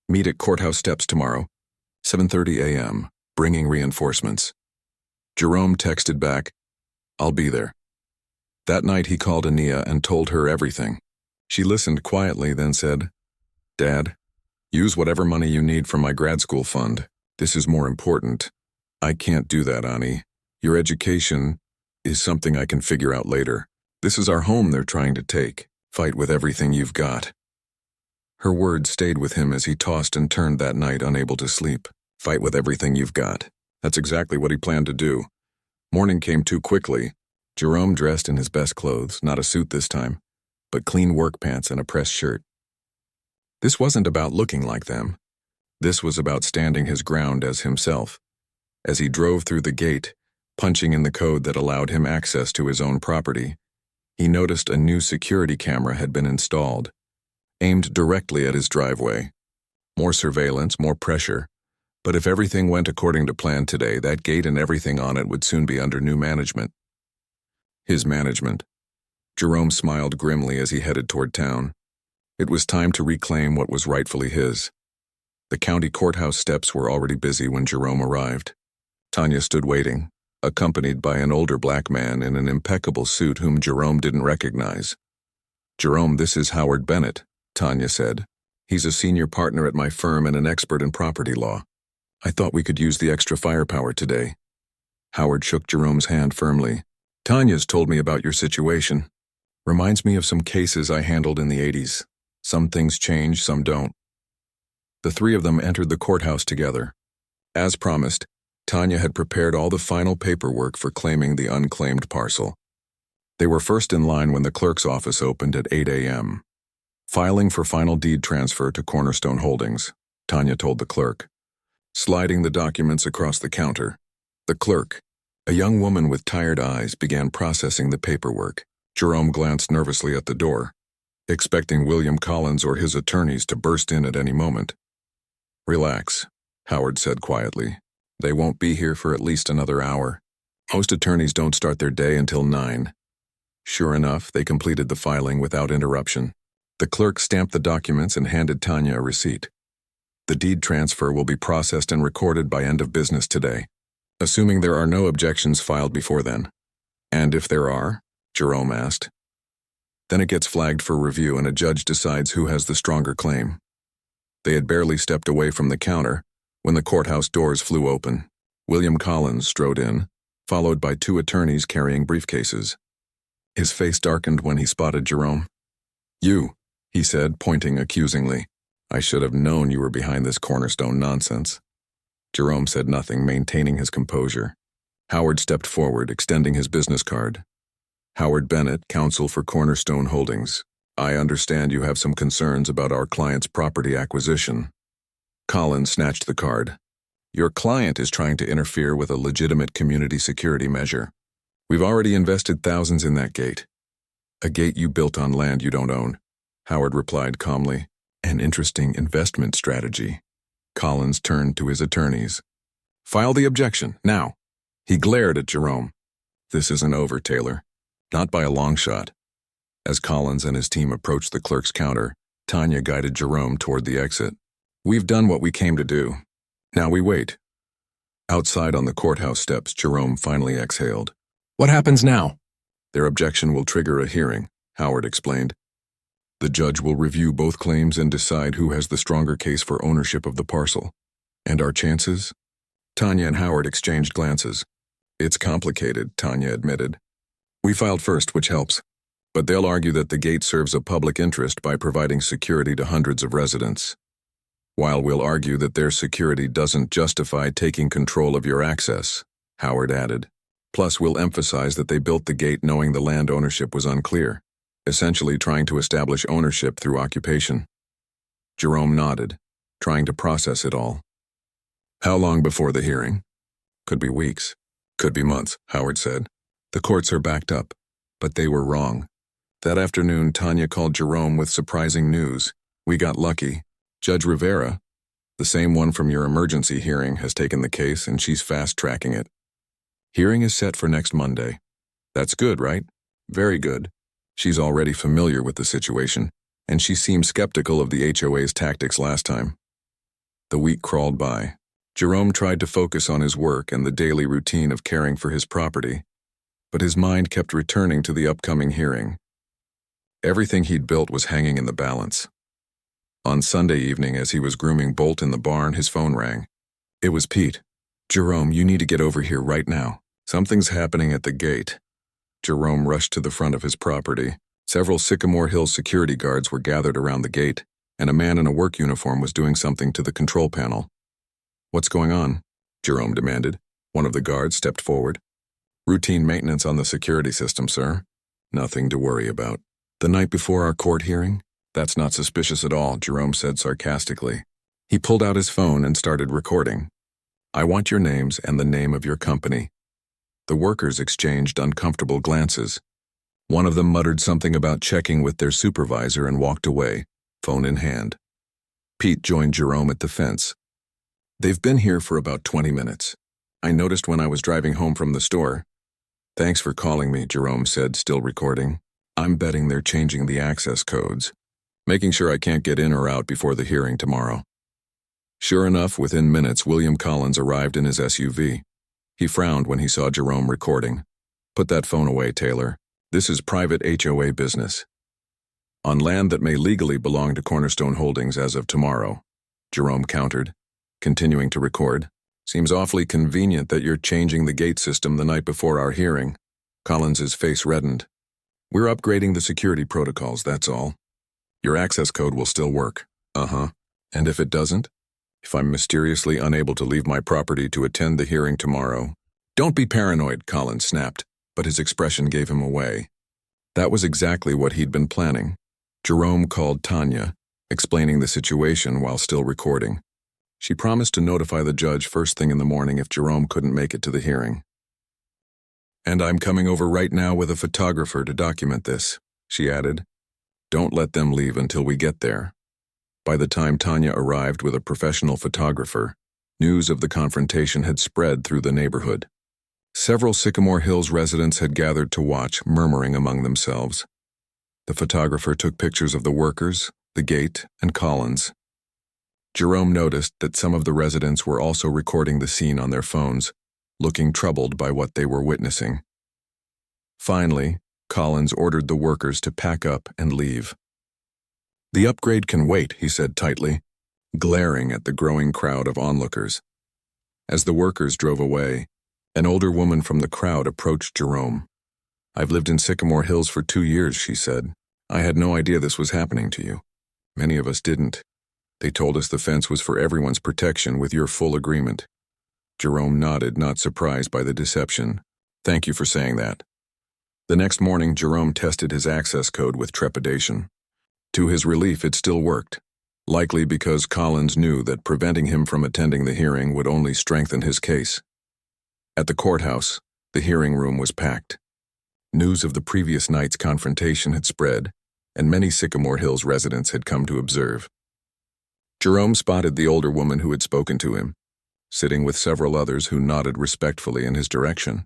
Meet at courthouse steps tomorrow, 7:30 a.m., bringing reinforcements. Jerome texted back, I'll be there. That night he called Ania and told her everything. She listened quietly, then said, Dad, use whatever money you need from my grad school fund. This is more important. I can't do that, Ani. Your education is something I can figure out later. This is our home they're trying to take. Fight with everything you've got. Her words stayed with him as he tossed and turned that night, unable to sleep. Fight with everything you've got. That's exactly what he planned to do. Morning came too quickly. Jerome dressed in his best clothes, not a suit this time, but clean work pants and a pressed shirt. This wasn't about looking like them. This was about standing his ground as himself. As he drove through the gate, punching in the code that allowed him access to his own property, he noticed a new security camera had been installed, aimed directly at his driveway. More surveillance, more pressure. But if everything went according to plan today, that gate and everything on it would soon be under new management. His management. Jerome smiled grimly as he headed toward town. It was time to reclaim what was rightfully his. The county courthouse steps were already busy when Jerome arrived. Tanya stood waiting, accompanied by an older black man in an impeccable suit whom Jerome didn't recognize. Jerome, this is Howard Bennett, Tanya said. He's a senior partner at my firm and an expert in property law. I thought we could use the extra firepower today. Howard shook Jerome's hand firmly. Tanya's told me about your situation. Reminds me of some cases I handled in the 80s. Some things change, some don't. The three of them entered the courthouse together. As promised, Tanya had prepared all the final paperwork for claiming the unclaimed parcel. They were first in line when the clerk's office opened at 8 a.m. Filing for final deed transfer to Cornerstone Holdings, Tanya told the clerk. Sliding the documents across the counter, the clerk, a young woman with tired eyes, began processing the paperwork. Jerome glanced nervously at the door, expecting William Collins or his attorneys to burst in at any moment. Relax, Howard said quietly. They won't be here for at least another hour. Most attorneys don't start their day until 9. Sure enough, they completed the filing without interruption. The clerk stamped the documents and handed Tanya a receipt. The deed transfer will be processed and recorded by end of business today, assuming there are no objections filed before then. And if there are, Jerome asked. Then it gets flagged for review and a judge decides who has the stronger claim. They had barely stepped away from the counter when the courthouse doors flew open. William Collins strode in, followed by 2 attorneys carrying briefcases. His face darkened when he spotted Jerome. You, he said, pointing accusingly. I should have known you were behind this Cornerstone nonsense. Jerome said nothing, maintaining his composure. Howard stepped forward, extending his business card. Howard Bennett, counsel for Cornerstone Holdings. I understand you have some concerns about our client's property acquisition. Collins snatched the card. Your client is trying to interfere with a legitimate community security measure. We've already invested thousands in that gate. A gate you built on land you don't own, Howard replied calmly. An interesting investment strategy. Collins turned to his attorneys. File the objection, now. He glared at Jerome. This isn't over, Taylor. Not by a long shot. As Collins and his team approached the clerk's counter, Tanya guided Jerome toward the exit. "We've done what we came to do. Now we wait." Outside on the courthouse steps, Jerome finally exhaled. What happens now? "Their objection will trigger a hearing," Howard explained. "The judge will review both claims and decide who has the stronger case for ownership of the parcel. And our chances?" Tanya and Howard exchanged glances. "It's complicated," Tanya admitted. "We filed first, which helps. But they'll argue that the gate serves a public interest by providing security to hundreds of residents. While we'll argue that their security doesn't justify taking control of your access," Howard added. "Plus, we'll emphasize that they built the gate knowing the land ownership was unclear, essentially trying to establish ownership through occupation." Jerome nodded, trying to process it all. "How long before the hearing?" "Could be weeks. Could be months," Howard said. "The courts are backed up." But they were wrong. That afternoon, Tanya called Jerome with surprising news. "We got lucky. Judge Rivera, the same one from your emergency hearing, has taken the case and she's fast-tracking it. Hearing is set for next Monday." "That's good, right?" "Very good. She's already familiar with the situation, and she seemed skeptical of the HOA's tactics last time." The week crawled by. Jerome tried to focus on his work and the daily routine of caring for his property, but his mind kept returning to the upcoming hearing. Everything he'd built was hanging in the balance. On Sunday evening, as he was grooming Bolt in the barn, his phone rang. It was Pete. "Jerome, you need to get over here right now. Something's happening at the gate." Jerome rushed to the front of his property. Several Sycamore Hills security guards were gathered around the gate, and a man in a work uniform was doing something to the control panel. "What's going on?" Jerome demanded. One of the guards stepped forward. "Routine maintenance on the security system, sir. Nothing to worry about." "The night before our court hearing?" "That's not suspicious at all," Jerome said sarcastically. He pulled out his phone and started recording. "I want your names and the name of your company." The workers exchanged uncomfortable glances. One of them muttered something about checking with their supervisor and walked away, phone in hand. Pete joined Jerome at the fence. "They've been here for about 20 minutes. I noticed when I was driving home from the store." "Thanks for calling me," Jerome said, still recording. "I'm betting they're changing the access codes, making sure I can't get in or out before the hearing tomorrow." Sure enough, within minutes, William Collins arrived in his SUV. He frowned when he saw Jerome recording. "Put that phone away, Taylor. This is private HOA business." "On land that may legally belong to Cornerstone Holdings as of tomorrow," Jerome countered, continuing to record. "Seems awfully convenient that you're changing the gate system the night before our hearing." Collins's face reddened. "We're upgrading the security protocols, that's all. Your access code will still work." "Uh-huh. And if it doesn't? If I'm mysteriously unable to leave my property to attend the hearing tomorrow?" "Don't be paranoid," Collins snapped, but his expression gave him away. That was exactly what he'd been planning. Jerome called Tanya, explaining the situation while still recording. She promised to notify the judge first thing in the morning if Jerome couldn't make it to the hearing. "And I'm coming over right now with a photographer to document this," she added. "Don't let them leave until we get there." By the time Tanya arrived with a professional photographer, news of the confrontation had spread through the neighborhood. Several Sycamore Hills residents had gathered to watch, murmuring among themselves. The photographer took pictures of the workers, the gate, and Collins. Jerome noticed that some of the residents were also recording the scene on their phones, looking troubled by what they were witnessing. Finally, Collins ordered the workers to pack up and leave. "The upgrade can wait," he said tightly, glaring at the growing crowd of onlookers. As the workers drove away, an older woman from the crowd approached Jerome. "I've lived in Sycamore Hills for 2 years," she said. "I had no idea this was happening to you. Many of us didn't. They told us the fence was for everyone's protection with your full agreement." Jerome nodded, not surprised by the deception. "Thank you for saying that." The next morning, Jerome tested his access code with trepidation. To his relief, it still worked, likely because Collins knew that preventing him from attending the hearing would only strengthen his case. At the courthouse, the hearing room was packed. News of the previous night's confrontation had spread, and many Sycamore Hills residents had come to observe. Jerome spotted the older woman who had spoken to him, sitting with several others who nodded respectfully in his direction.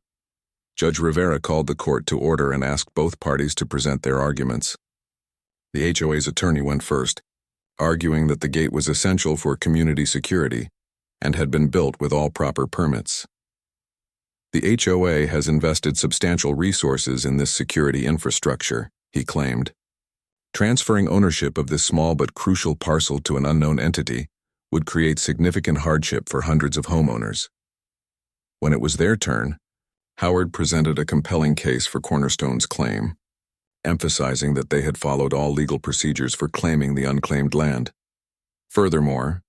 Judge Rivera called the court to order and asked both parties to present their arguments. The HOA's attorney went first, arguing that the gate was essential for community security and had been built with all proper permits. The HOA has invested substantial resources in this security infrastructure, he claimed. Transferring ownership of this small but crucial parcel to an unknown entity would create significant hardship for hundreds of homeowners. When it was their turn, Howard presented a compelling case for Cornerstone's claim, emphasizing that they had followed all legal procedures for claiming the unclaimed land. Furthermore,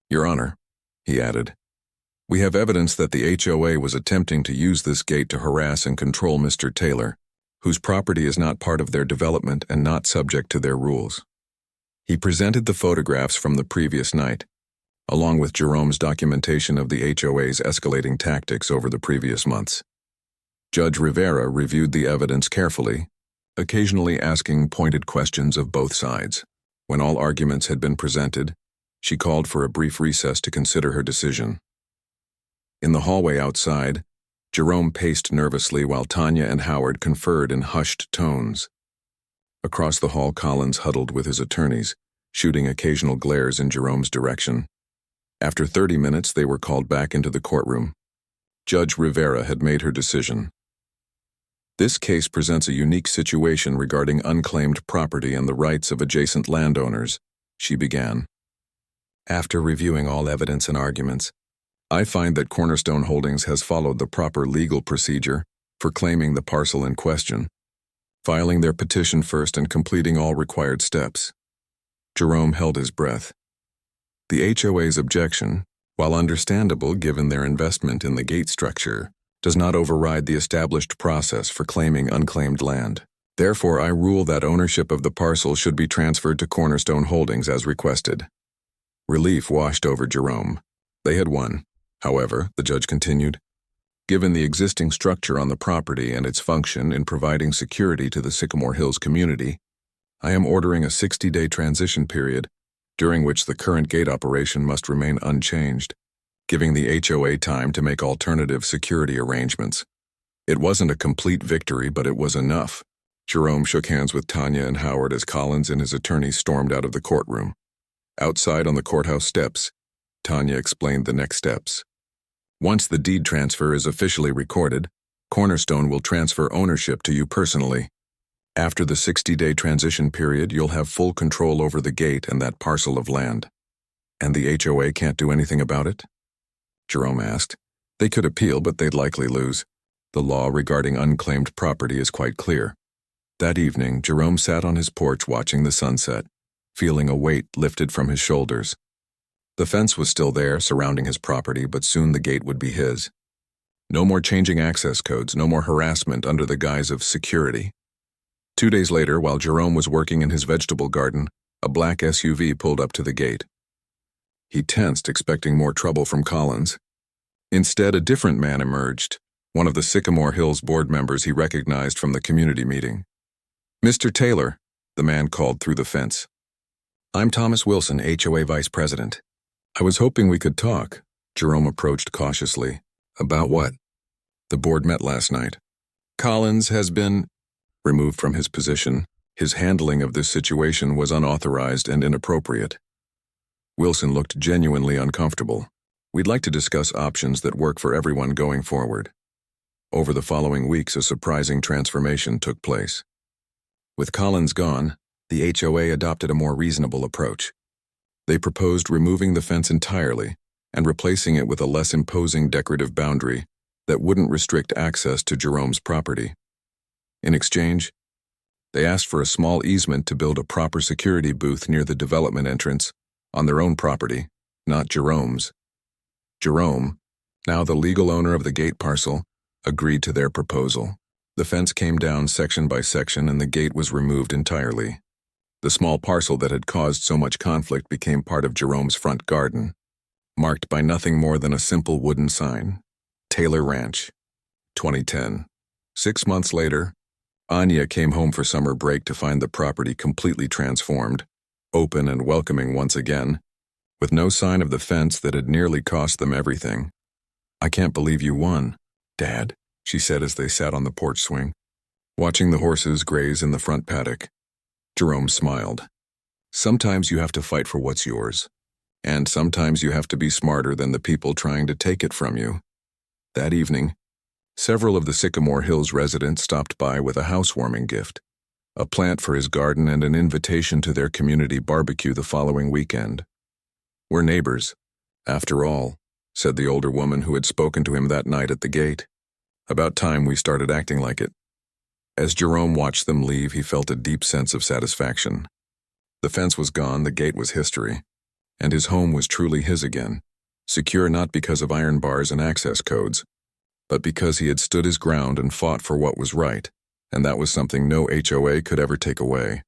Your Honor, he added, we have evidence that the HOA was attempting to use this gate to harass and control Mr. Taylor, whose property is not part of their development and not subject to their rules. He presented the photographs from the previous night, along with Jerome's documentation of the HOA's escalating tactics over the previous months. Judge Rivera reviewed the evidence carefully, occasionally asking pointed questions of both sides. When all arguments had been presented, she called for a brief recess to consider her decision. In the hallway outside, Jerome paced nervously while Tanya and Howard conferred in hushed tones. Across the hall, Collins huddled with his attorneys, shooting occasional glares in Jerome's direction. After 30 minutes, they were called back into the courtroom. Judge Rivera had made her decision. This case presents a unique situation regarding unclaimed property and the rights of adjacent landowners, she began. After reviewing all evidence and arguments, I find that Cornerstone Holdings has followed the proper legal procedure for claiming the parcel in question, filing their petition first and completing all required steps. Jerome held his breath. The HOA's objection, while understandable given their investment in the gate structure, does not override the established process for claiming unclaimed land. Therefore, I rule that ownership of the parcel should be transferred to Cornerstone Holdings as requested. Relief washed over Jerome. They had won. However, the judge continued, given the existing structure on the property and its function in providing security to the Sycamore Hills community, I am ordering a 60-day transition period during which the current gate operation must remain unchanged, giving the HOA time to make alternative security arrangements. It wasn't a complete victory, but it was enough. Jerome shook hands with Tanya and Howard as Collins and his attorney stormed out of the courtroom. Outside on the courthouse steps, Tanya explained the next steps. Once the deed transfer is officially recorded, Cornerstone will transfer ownership to you personally. After the 60-day transition period, you'll have full control over the gate and that parcel of land. And the HOA can't do anything about it? Jerome asked. They could appeal, but they'd likely lose. The law regarding unclaimed property is quite clear. That evening, Jerome sat on his porch watching the sunset, feeling a weight lifted from his shoulders. The fence was still there, surrounding his property, but soon the gate would be his. No more changing access codes, no more harassment under the guise of security. 2 days later, while Jerome was working in his vegetable garden, a black SUV pulled up to the gate. He tensed, expecting more trouble from Collins. Instead, a different man emerged, one of the Sycamore Hills board members he recognized from the community meeting. Mr. Taylor, the man called through the fence. I'm Thomas Wilson, HOA Vice President. I was hoping we could talk, Jerome approached cautiously. About what? The board met last night. Collins has been removed from his position. His handling of this situation was unauthorized and inappropriate. Wilson looked genuinely uncomfortable. We'd like to discuss options that work for everyone going forward. Over the following weeks, a surprising transformation took place. With Collins gone, the HOA adopted a more reasonable approach. They proposed removing the fence entirely and replacing it with a less imposing decorative boundary that wouldn't restrict access to Jerome's property. In exchange, they asked for a small easement to build a proper security booth near the development entrance on their own property, not Jerome's. Jerome, now the legal owner of the gate parcel, agreed to their proposal. The fence came down section by section and the gate was removed entirely. The small parcel that had caused so much conflict became part of Jerome's front garden, marked by nothing more than a simple wooden sign, Taylor Ranch, 2010. 6 months later, Anya came home for summer break to find the property completely transformed, open and welcoming once again, with no sign of the fence that had nearly cost them everything. I can't believe you won, Dad, she said as they sat on the porch swing, watching the horses graze in the front paddock. Jerome smiled. Sometimes you have to fight for what's yours, and sometimes you have to be smarter than the people trying to take it from you. That evening, several of the Sycamore Hills residents stopped by with a housewarming gift, a plant for his garden and an invitation to their community barbecue the following weekend. "We're neighbors, after all," said the older woman who had spoken to him that night at the gate. "About time we started acting like it." As Jerome watched them leave, he felt a deep sense of satisfaction. The fence was gone, the gate was history, and his home was truly his again, secure not because of iron bars and access codes, but because he had stood his ground and fought for what was right, and that was something no HOA could ever take away.